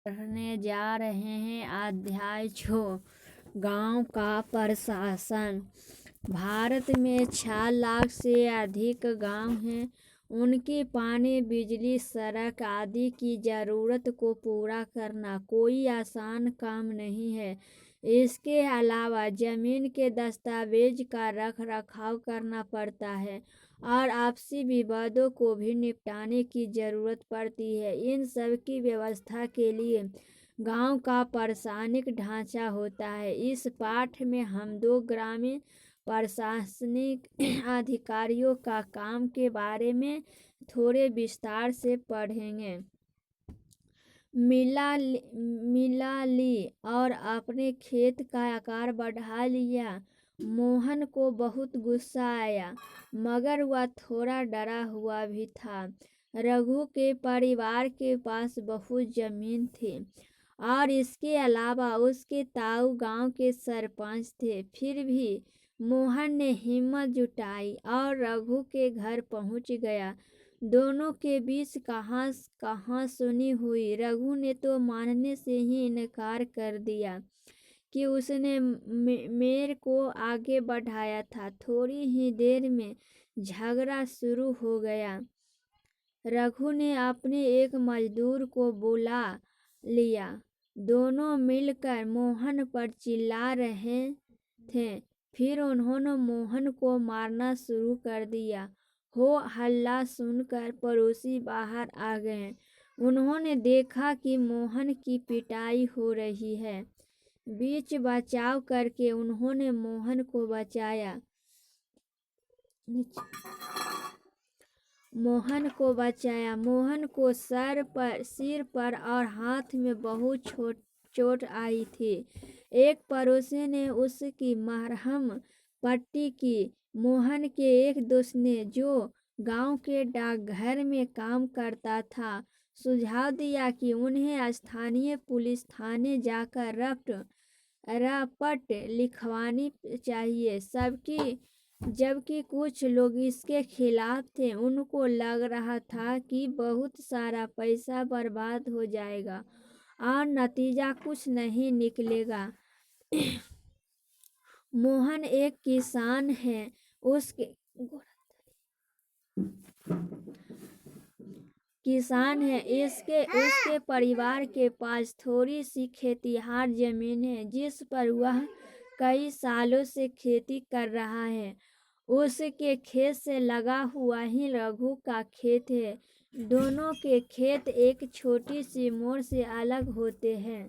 पढ़ने जा रहे हैं अध्याय 6 गांव का प्रशासन। भारत में 6 लाख से अधिक गांव हैं। उनकी पानी, बिजली, सड़क आदि की ज़रूरत को पूरा करना कोई आसान काम नहीं है। इसके अलावा ज़मीन के दस्तावेज का रख रखाव करना पड़ता है और आपसी विवादों को भी निपटाने की ज़रूरत पड़ती है। इन सब की व्यवस्था के लिए गांव का प्रशासनिक ढांचा होता है। इस पाठ में हम 2 ग्रामीण प्रशासनिक अधिकारियों का काम के बारे में थोड़े विस्तार से पढ़ेंगे। मिला ली और अपने खेत का आकार बढ़ा लिया। मोहन को बहुत गुस्सा आया, मगर वह थोड़ा डरा हुआ भी था। रघु के परिवार के पास बहुत जमीन थी और इसके अलावा उसके ताऊ गांव के सरपंच थे। फिर भी मोहन ने हिम्मत जुटाई और रघु के घर पहुंच गया। दोनों के बीच कहाँ सुनी हुई। रघु ने तो मानने से ही इनकार कर दिया कि उसने मेरे को आगे बढ़ाया था। थोड़ी ही देर में झगड़ा शुरू हो गया। रघु ने अपने एक मजदूर को बुला लिया। दोनों मिलकर मोहन पर चिल्ला रहे थे। फिर उन्होंने मोहन को मारना शुरू कर दिया। हो हल्ला सुनकर पड़ोसी बाहर आ गए। उन्होंने देखा कि मोहन की पिटाई हो रही है। बीच बचाव करके उन्होंने मोहन को बचाया। मोहन को सिर पर और हाथ में बहुत चोट आई थी। एक पड़ोसी ने उसकी मरहम पट्टी की। मोहन के एक दोस्त ने, जो गांव के डाकघर में काम करता था, सुझाव दिया कि उन्हें स्थानीय पुलिस थाने जाकर रपट लिखवानी चाहिए। जबकि कुछ लोग इसके खिलाफ थे। उनको लग रहा था कि बहुत सारा पैसा बर्बाद हो जाएगा और नतीजा कुछ नहीं निकलेगा। मोहन एक किसान है। उसके परिवार के पास थोड़ी सी खेतिहार जमीन है जिस पर वह कई सालों से खेती कर रहा है। उसके खेत से लगा हुआ ही रघु का खेत है। दोनों के खेत एक छोटी सी मोड़ से अलग होते हैं।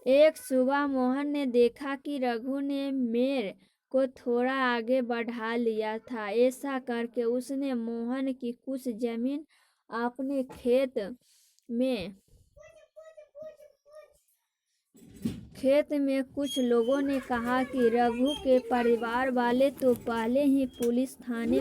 एक सुबह मोहन ने देखा कि रघु ने मेरे को थोड़ा आगे बढ़ा लिया था। ऐसा करके उसने मोहन की कुछ जमीन अपने खेत में कुछ लोगों ने कहा कि रघु के परिवार वाले तो पहले ही पुलिस थाने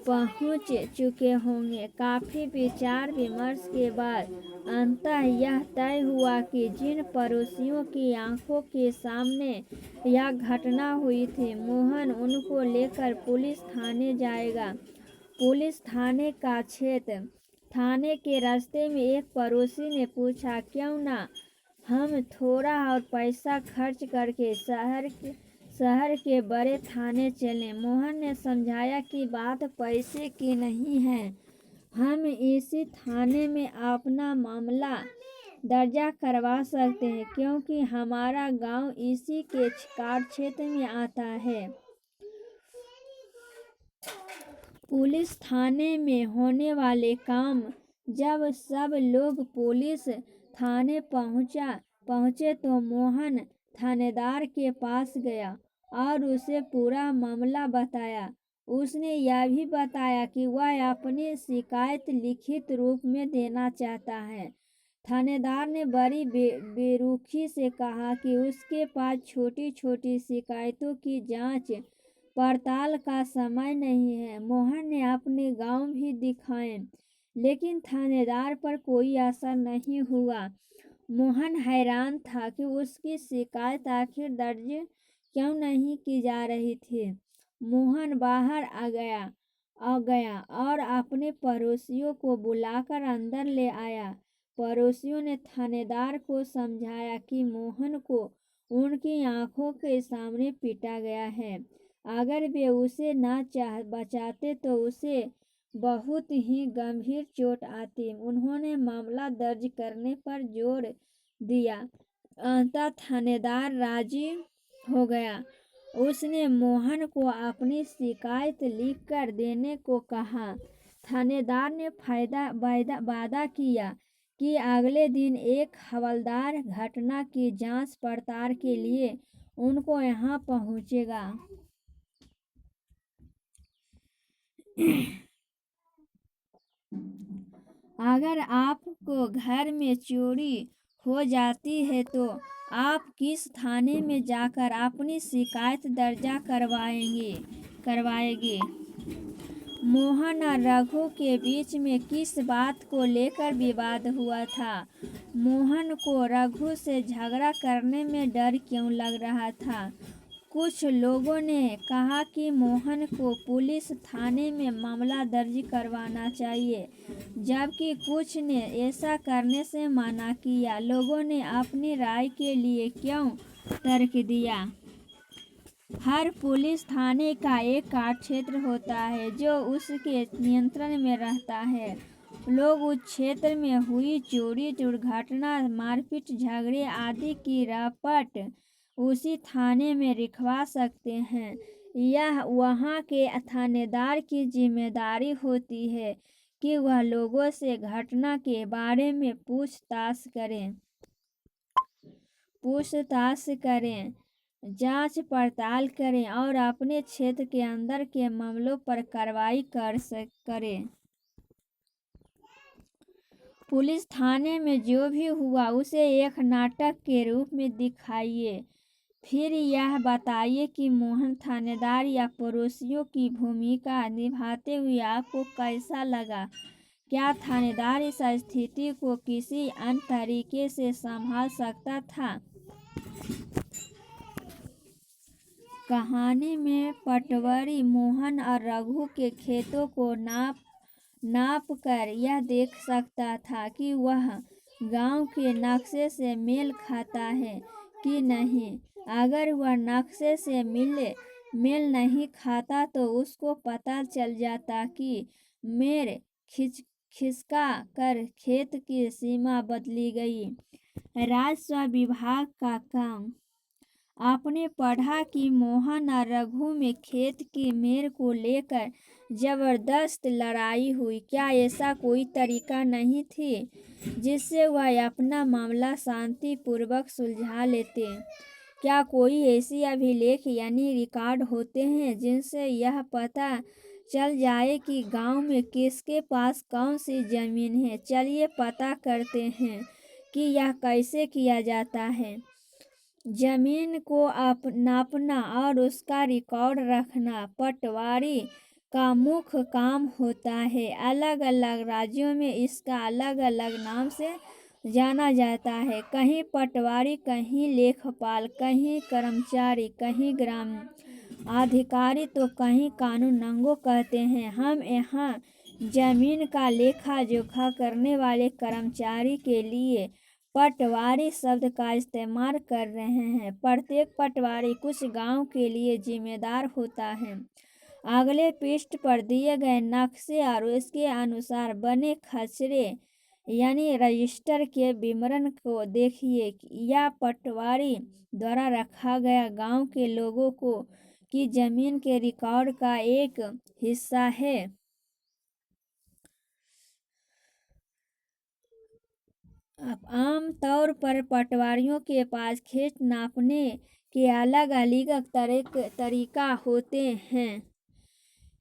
पहुंच चुके होंगे। काफी विचार विमर्श के बाद अंततः यह तय हुआ कि जिन पड़ोसियों की आंखों के सामने यह घटना हुई थी, मोहन उनको लेकर पुलिस थाने जाएगा। पुलिस थाने का क्षेत्र। थाने के रास्ते में एक पड़ोसी ने पूछा, क्यों ना हम थोड़ा और पैसा खर्च करके शहर के बड़े थाने चलें। मोहन ने समझाया कि बात पैसे की नहीं है। हम इसी थाने में अपना मामला दर्ज करवा सकते हैं, क्योंकि हमारा गांव इसी के कार्यक्षेत्र में आता है। पुलिस थाने में होने वाले काम। जब सब लोग पुलिस थाने पहुंचे तो मोहन थानेदार के पास गया और उसे पूरा मामला बताया। उसने यह भी बताया कि वह अपनी शिकायत लिखित रूप में देना चाहता है। थानेदार ने बड़ी बेरुखी से कहा कि उसके पास छोटी छोटी शिकायतों की जांच पड़ताल का समय नहीं है। मोहन ने अपने गांव भी दिखाए, लेकिन थानेदार पर कोई असर नहीं हुआ। मोहन हैरान था कि उसकी शिकायत आखिर दर्ज क्यों नहीं की जा रही थी। मोहन बाहर आ गया और अपने पड़ोसियों को बुलाकर अंदर ले आया। पड़ोसियों ने थानेदार को समझाया कि मोहन को उनकी आंखों के सामने पीटा गया है। अगर वे उसे न बचाते तो उसे बहुत ही गंभीर चोट आती। उन्होंने मामला दर्ज करने पर जोर दिया। अंततः थानेदार राजी हो गया। उसने मोहन को अपनी शिकायत लिखकर देने को कहा। थानेदार ने वादा किया कि अगले दिन एक हवलदार घटना की जांच पड़ताल के लिए उनको यहाँ पहुँचेगा। अगर आपको घर में चोरी हो जाती है तो आप किस थाने में जाकर अपनी शिकायत दर्ज करवाएंगे? मोहन और रघु के बीच में किस बात को लेकर विवाद हुआ था? मोहन को रघु से झगड़ा करने में डर क्यों लग रहा था? कुछ लोगों ने कहा कि मोहन को पुलिस थाने में मामला दर्ज करवाना चाहिए, जबकि कुछ ने ऐसा करने से मना किया। लोगों ने अपनी राय के लिए क्यों तर्क दिया? हर पुलिस थाने का एक कार्यक्षेत्र होता है जो उसके नियंत्रण में रहता है। लोग उस क्षेत्र में हुई चोरी, दुर्घटना, मारपीट, झगड़े आदि की रिपोर्ट उसी थाने में लिखवा सकते हैं। यह वहाँ के थानेदार की जिम्मेदारी होती है कि वह लोगों से घटना के बारे में पूछताछ करें, जांच पड़ताल करें और अपने क्षेत्र के अंदर के मामलों पर कार्रवाई करें। पुलिस थाने में जो भी हुआ उसे एक नाटक के रूप में दिखाइए। फिर यह बताइए कि मोहन थानेदार या पड़ोसियों की भूमिका निभाते हुए आपको कैसा लगा? क्या थानेदार इस स्थिति को किसी अन्य तरीके से संभाल सकता था? कहानी में पटवारी मोहन और रघु के खेतों को नाप कर यह देख सकता था कि वह गांव के नक्शे से मेल खाता है कि नहीं। अगर वह नक्शे से मेल नहीं खाता तो उसको पता चल जाता कि मेल खिसका कर खेत की सीमा बदली गई। राजस्व विभाग का काम। आपने पढ़ा कि मोहन और रघु में खेत की मेल को लेकर जबरदस्त लड़ाई हुई। क्या ऐसा कोई तरीका नहीं थी जिससे वह अपना मामला शांतिपूर्वक सुलझा लेते? क्या कोई ऐसी अभिलेख यानी रिकॉर्ड होते हैं जिनसे यह पता चल जाए कि गांव में किसके पास कौन सी जमीन है? चलिए पता करते हैं कि यह कैसे किया जाता है। जमीन को नापना और उसका रिकॉर्ड रखना पटवारी का मुख्य काम होता है। अलग अलग राज्यों में इसका अलग अलग नाम से जाना जाता है। कहीं पटवारी, कहीं लेखपाल, कहीं कर्मचारी, कहीं ग्राम अधिकारी तो कहीं कानूनगो कहते हैं। हम यहाँ जमीन का लेखा जोखा करने वाले कर्मचारी के लिए पटवारी शब्द का इस्तेमाल कर रहे हैं। प्रत्येक पटवारी कुछ गांव के लिए जिम्मेदार होता है। अगले पृष्ठ पर दिए गए नक्शे और उसके अनुसार बने खसरे यानी रजिस्टर के विवरण को देखिए। यह पटवारी द्वारा रखा गया गांव के लोगों की जमीन के रिकॉर्ड का एक हिस्सा है। आम तौर पर पटवारियों के पास खेत नापने के अलग अलग तरीका होते हैं।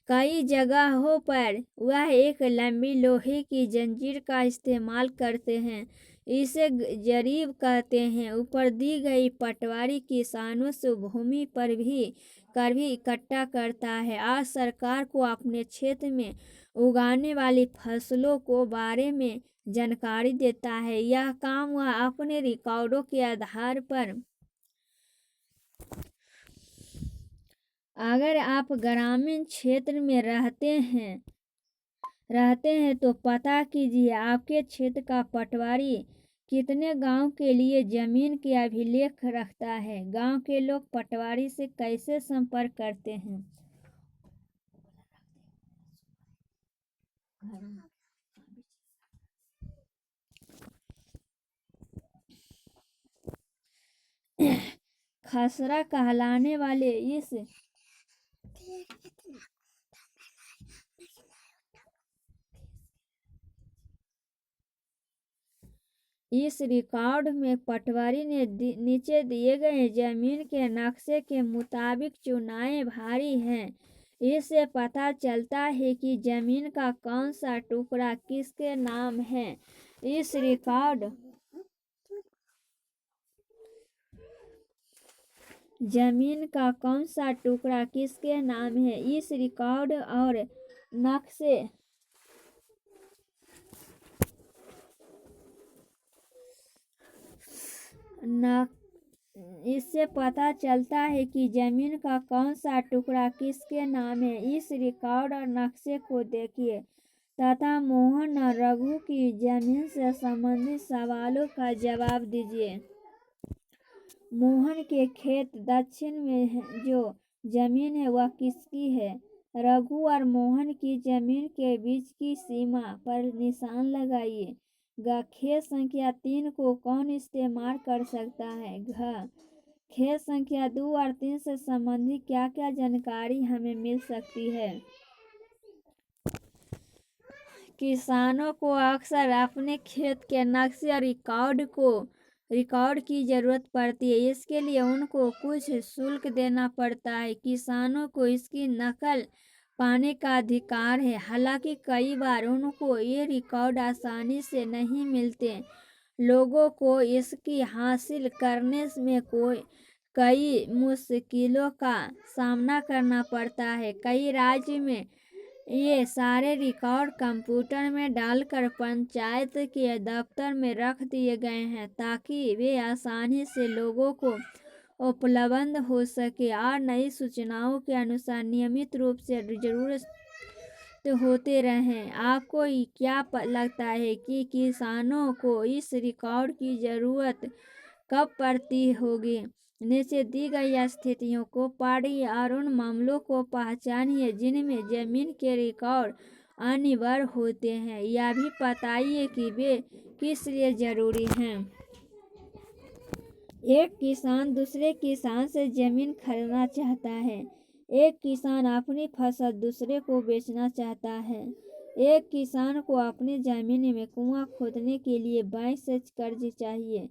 कई जगहों पर वह एक लंबी लोहे की जंजीर का इस्तेमाल करते हैं। इसे जरीब कहते हैं। ऊपर दी गई पटवारी किसानों से भूमि पर भी इकट्ठा करता है और सरकार को अपने क्षेत्र में उगाने वाली फसलों को बारे में जानकारी देता है। यह काम वह अपने रिकॉर्डों के आधार पर अगर आप ग्रामीण क्षेत्र में रहते हैं तो पता कीजिए आपके क्षेत्र का पटवारी कितने गांव के लिए जमीन के अभिलेख रखता है। गांव के लोग पटवारी से कैसे संपर्क करते हैं? खसरा कहलाने वाले इस रिकॉर्ड में पटवारी ने नीचे दिए गए जमीन के नक्शे के मुताबिक चुनाएं भारी हैं। इससे पता चलता है कि जमीन का कौन सा टुकड़ा किसके नाम है। इस रिकॉर्ड जमीन का कौन सा टुकड़ा किसके नाम है। इस रिकॉर्ड और नक्शे इससे पता चलता है कि जमीन का कौन सा टुकड़ा किसके नाम है। इस रिकॉर्ड और नक्शे को देखिए तथा मोहन और रघु की जमीन से संबंधित सवालों का जवाब दीजिए। मोहन के खेत दक्षिण में जो जमीन है वह किसकी है? रघु और मोहन की जमीन के बीच की सीमा पर निशान लगाइए। खेत संख्या 3 को कौन इस्तेमाल कर सकता है? खेत संख्या 2 और 3 से संबंधित क्या क्या जानकारी हमें मिल सकती है? किसानों को अक्सर अपने खेत के नक्शे और रिकॉर्ड की जरूरत पड़ती है। इसके लिए उनको कुछ शुल्क देना पड़ता है। किसानों को इसकी नकल पाने का अधिकार है। हालांकि कई बार उनको ये रिकॉर्ड आसानी से नहीं मिलते। लोगों को इसकी हासिल करने में कई मुश्किलों का सामना करना पड़ता है। कई राज्य में ये सारे रिकॉर्ड कंप्यूटर में डालकर पंचायत के दफ्तर में रख दिए गए हैं ताकि वे आसानी से लोगों को उपलब्ध हो सके और नई सूचनाओं के अनुसार नियमित रूप से जरूरत होते रहें। आपको क्या लगता है कि किसानों को इस रिकॉर्ड की जरूरत कब पड़ती होगी? नीचे दी गई स्थितियों को पढ़िए और उन मामलों को पहचानिए जिनमें जमीन के रिकॉर्ड अनिवार्य होते हैं। यह भी बताइए कि वे किस लिए जरूरी हैं। एक किसान दूसरे किसान से जमीन खरीदना चाहता है। एक किसान अपनी फसल दूसरे को बेचना चाहता है। एक किसान को अपनी जमीन में कुआं खोदने के लिए बैंक से कर्ज चाहिए।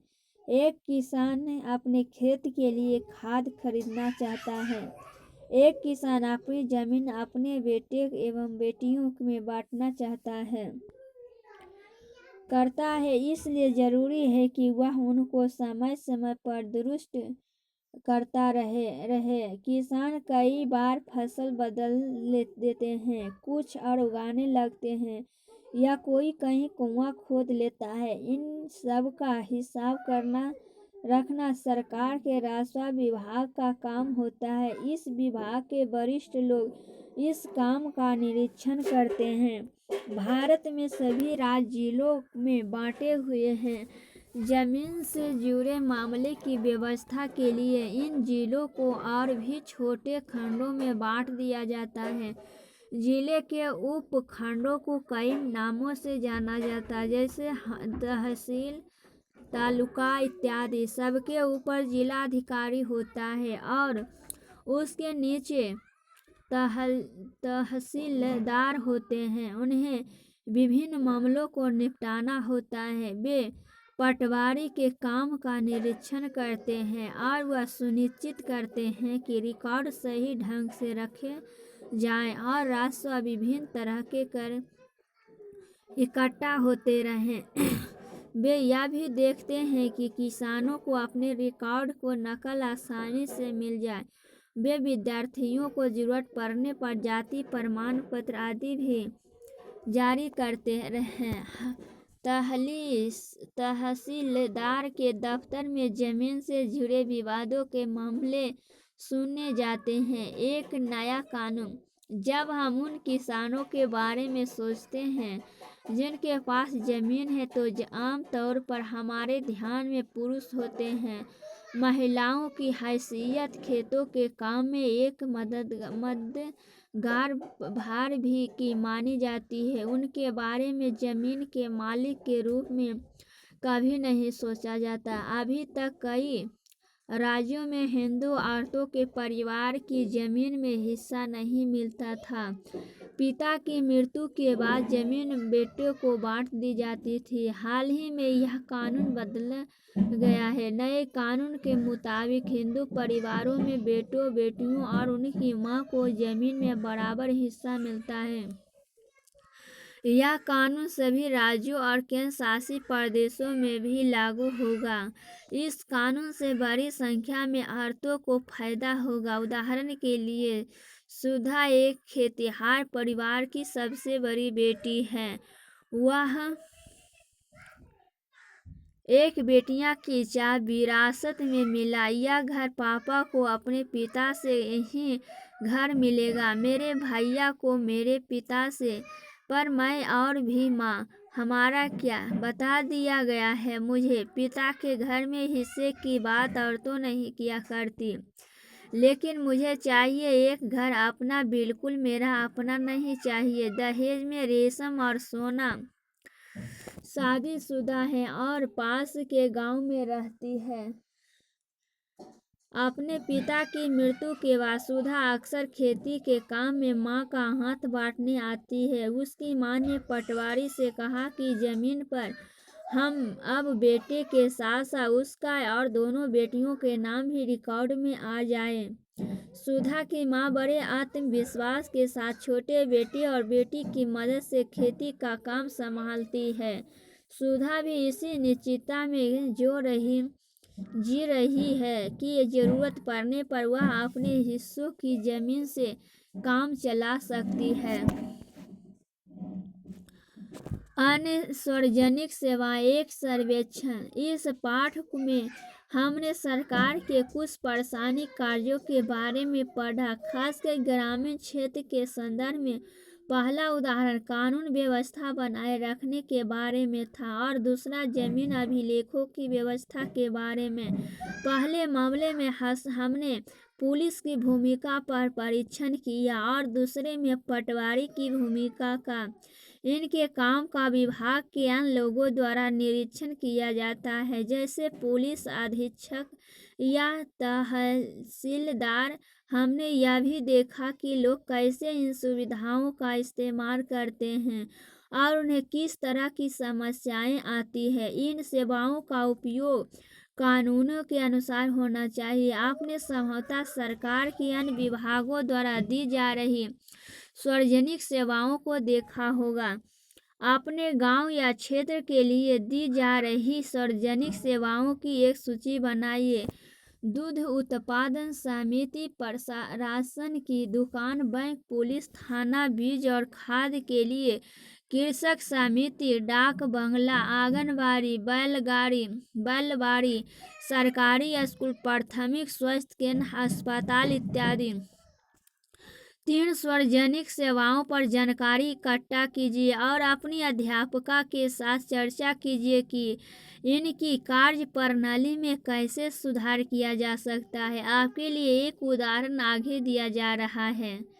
एक किसान अपने खेत के लिए खाद खरीदना चाहता है। एक किसान अपनी जमीन अपने बेटे एवं बेटियों में बांटना करता है। इसलिए जरूरी है कि वह उनको समय समय पर दुरुस्त करता रहे। किसान कई बार फसल बदल देते हैं, कुछ और उगाने लगते हैं या कोई कहीं कुआं खोद लेता है। इन सब का हिसाब रखना सरकार के राजस्व विभाग का काम होता है। इस विभाग के वरिष्ठ लोग इस काम का निरीक्षण करते हैं। भारत में सभी राज्य जिलों में बांटे हुए हैं। जमीन से जुड़े मामले की व्यवस्था के लिए इन जिलों को और भी छोटे खंडों में बांट दिया जाता है। जिले के उपखंडों को कई नामों से जाना जाता है, जैसे तहसील, तालुका इत्यादि। सबके ऊपर जिलाधिकारी होता है और उसके नीचे तहसीलदार होते हैं। उन्हें विभिन्न मामलों को निपटाना होता है। वे पटवारी के काम का निरीक्षण करते हैं और वह सुनिश्चित करते हैं कि रिकॉर्ड सही ढंग से रखे जाएं और राजस्व विभिन्न तरह के कर इकट्ठा होते रहें। वे यह भी देखते हैं कि किसानों को अपने रिकॉर्ड को नकल आसानी से मिल जाए। वे विद्यार्थियों को जरूरत पड़ने पर जाति प्रमाण पत्र आदि भी जारी करते हैं। तहसीलदार के दफ्तर में जमीन से जुड़े विवादों के मामले सुने जाते हैं। एक नया कानून। जब हम उन किसानों के बारे में सोचते हैं जिनके पास जमीन है तो आम तौर पर हमारे ध्यान में पुरुष होते हैं। महिलाओं की हैसियत खेतों के काम में एक मददगार भार भी की मानी जाती है। उनके बारे में जमीन के मालिक के रूप में कभी नहीं सोचा जाता। अभी तक कई राज्यों में हिंदू औरतों के परिवार की जमीन में हिस्सा नहीं मिलता था। पिता की मृत्यु के बाद जमीन बेटों को बांट दी जाती थी। हाल ही में यह कानून बदला गया है। नए कानून के मुताबिक हिंदू परिवारों में बेटों बेटियों और उनकी मां को जमीन में बराबर हिस्सा मिलता है। यह कानून सभी राज्यों और केंद्र शासित प्रदेशों में भी लागू होगा। इस कानून से बड़ी संख्या में औरतों को फायदा होगा। उदाहरण के लिए सुधा एक खेतिहर परिवार की सबसे बड़ी बेटी है। वह एक बेटियां की चाह विरासत में मिला। यह घर पापा को अपने पिता से ही घर मिलेगा, मेरे भैया को मेरे पिता से, पर मैं और भी माँ, हमारा क्या, बता दिया गया है मुझे। पिता के घर में हिस्से की बात औरतें नहीं किया करती, लेकिन मुझे चाहिए एक घर अपना, बिल्कुल मेरा अपना नहीं चाहिए। दहेज में रेशम और सोना शादीशुदा है और पास के गांव में रहती है। अपने पिता की मृत्यु के बाद सुधा अक्सर खेती के काम में मां का हाथ बांटने आती है। उसकी मां ने पटवारी से कहा कि जमीन पर हम अब बेटे के साथ साथ उसका और दोनों बेटियों के नाम भी रिकॉर्ड में आ जाए। सुधा की मां बड़े आत्मविश्वास के साथ छोटे बेटे और बेटी की मदद से खेती का काम संभालती है। सुधा भी इसी निश्चितता में जी रही है कि जरूरत पड़ने पर वह अपने हिस्सों की जमीन से काम चला सकती है। अन्य सार्वजनिक सेवाएं एक सर्वेक्षण। इस पाठ में हमने सरकार के कुछ प्रशासनिक कार्यों के बारे में पढ़ा, खासकर ग्रामीण क्षेत्र के संदर्भ में। पहला उदाहरण कानून व्यवस्था बनाए रखने के बारे में था और दूसरा जमीन अभिलेखों की व्यवस्था के बारे में। पहले मामले में हमने पुलिस की भूमिका पर परीक्षण किया और दूसरे में पटवारी की भूमिका का। इनके काम का विभाग के अन्य लोगों द्वारा निरीक्षण किया जाता है, जैसे पुलिस अधीक्षक या तहसीलदार। हमने यह भी देखा कि लोग कैसे इन सुविधाओं का इस्तेमाल करते हैं और उन्हें किस तरह की समस्याएं आती हैं। इन सेवाओं का उपयोग कानूनों के अनुसार होना चाहिए। आपने संभवतः सरकार के अन्य विभागों द्वारा दी जा रही सार्वजनिक सेवाओं को देखा होगा। अपने गांव या क्षेत्र के लिए दी जा रही सार्वजनिक सेवाओं की एक सूची बनाइए। दूध उत्पादन समिति, राशन की दुकान, बैंक, पुलिस थाना, बीज और खाद के लिए कृषक समिति, डाक बंगला, आंगनबाड़ी, बैलगाड़ी, सरकारी स्कूल, प्राथमिक स्वास्थ्य केंद्र, अस्पताल इत्यादि। 3 सार्वजनिक सेवाओं पर जानकारी इकट्ठा कीजिए और अपनी अध्यापिका के साथ चर्चा कीजिए कि इनकी कार्य प्रणाली में कैसे सुधार किया जा सकता है। आपके लिए एक उदाहरण आगे दिया जा रहा है।